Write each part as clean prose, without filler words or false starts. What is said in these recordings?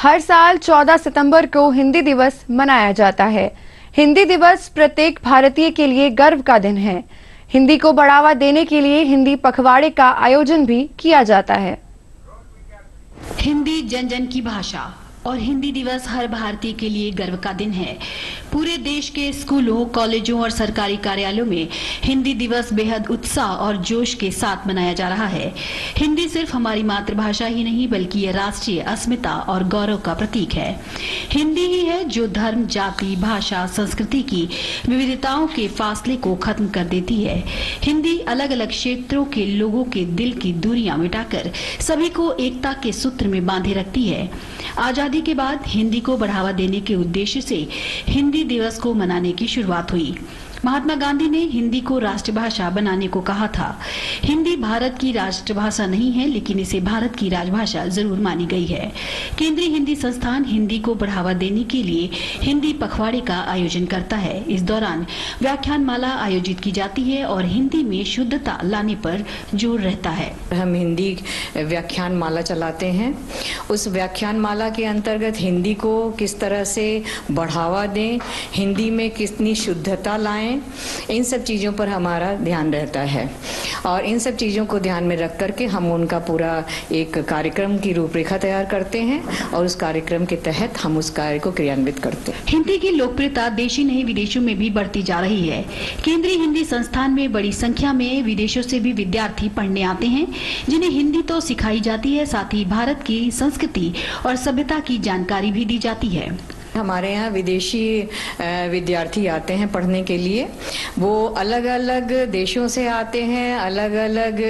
हर साल 14 सितंबर को हिंदी दिवस मनाया जाता है। हिंदी दिवस प्रत्येक भारतीय के लिए गर्व का दिन है। हिंदी को बढ़ावा देने के लिए हिंदी पखवाड़े का आयोजन भी किया जाता है। हिंदी जन जन की भाषा और हिंदी दिवस हर भारतीय के लिए गर्व का दिन है। पूरे देश के स्कूलों, कॉलेजों और सरकारी कार्यालयों में हिंदी दिवस बेहद उत्साह और जोश के साथ मनाया जा रहा है। हिंदी सिर्फ हमारी मातृभाषा ही नहीं बल्कि ये राष्ट्रीय अस्मिता और गौरव का प्रतीक है। हिंदी ही है जो धर्म, जाति, भाषा, संस्कृति की विविधताओं के फासले को खत्म कर देती है। हिंदी अलग अलग क्षेत्रों के लोगों के दिल की दूरियां मिटाकर सभी को एकता के सूत्र में बांधे रखती है। आजादी के बाद हिंदी को बढ़ावा देने के उद्देश्य से हिंदी दिवस को मनाने की शुरुआत हुई। महात्मा गांधी ने हिंदी को राष्ट्रभाषा बनाने को कहा था। हिंदी भारत की राष्ट्रभाषा नहीं है, लेकिन इसे भारत की राजभाषा जरूर मानी गई है। केंद्रीय हिंदी संस्थान हिंदी को बढ़ावा देने के लिए हिंदी पखवाड़े का आयोजन करता है। इस दौरान व्याख्यानमाला आयोजित की जाती है और हिंदी में शुद्धता लाने पर जोर रहता है। हम हिंदी व्याख्यानमाला चलाते हैं। उस व्याख्यानमाला के अंतर्गत हिंदी को किस तरह से बढ़ावा दें, हिंदी में कितनी शुद्धता लाएं, इन सब चीज़ों पर हमारा ध्यान रहता है और इन सब चीज़ों को ध्यान में रख करके हम उनका पूरा एक कार्यक्रम की रूपरेखा तैयार करते हैं और उस कार्यक्रम के तहत हम उस कार्य को क्रियान्वित करते हैं। हिंदी की लोकप्रियता देश ही नहीं विदेशों में भी बढ़ती जा रही है। केंद्रीय हिंदी संस्थान में बड़ी संख्या में विदेशों से भी विद्यार्थी पढ़ने आते हैं, जिन्हें हिंदी तो सिखाई जाती है, साथ ही भारत की संस्कृति और सभ्यता की जानकारी भी दी जाती है। हमारे यहाँ विदेशी विद्यार्थी आते हैं पढ़ने के लिए। वो अलग अलग देशों से आते हैं, अलग अलग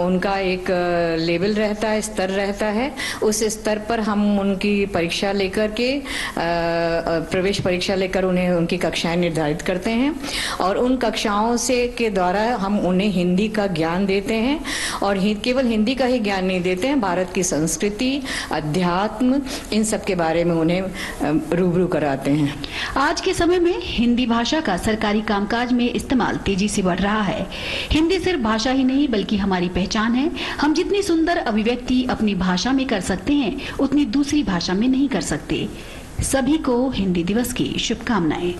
उनका एक लेवल रहता है, स्तर रहता है। उस स्तर पर हम उनकी परीक्षा लेकर के प्रवेश परीक्षा लेकर उन्हें उनकी कक्षाएं निर्धारित करते हैं और उन कक्षाओं से के द्वारा हम उन्हें हिंदी का ज्ञान देते हैं और केवल हिंदी का ही ज्ञान नहीं देते हैं, भारत की संस्कृति, अध्यात्म, इन सब के बारे में उन्हें रूबरू कराते हैं। आज के समय में हिंदी भाषा का सरकारी कामकाज में इस्तेमाल तेजी से बढ़ रहा है। हिंदी सिर्फ भाषा ही नहीं बल्कि हमारी पहचान है। हम जितनी सुंदर अभिव्यक्ति अपनी भाषा में कर सकते हैं, उतनी दूसरी भाषा में नहीं कर सकते। सभी को हिंदी दिवस की शुभकामनाएं।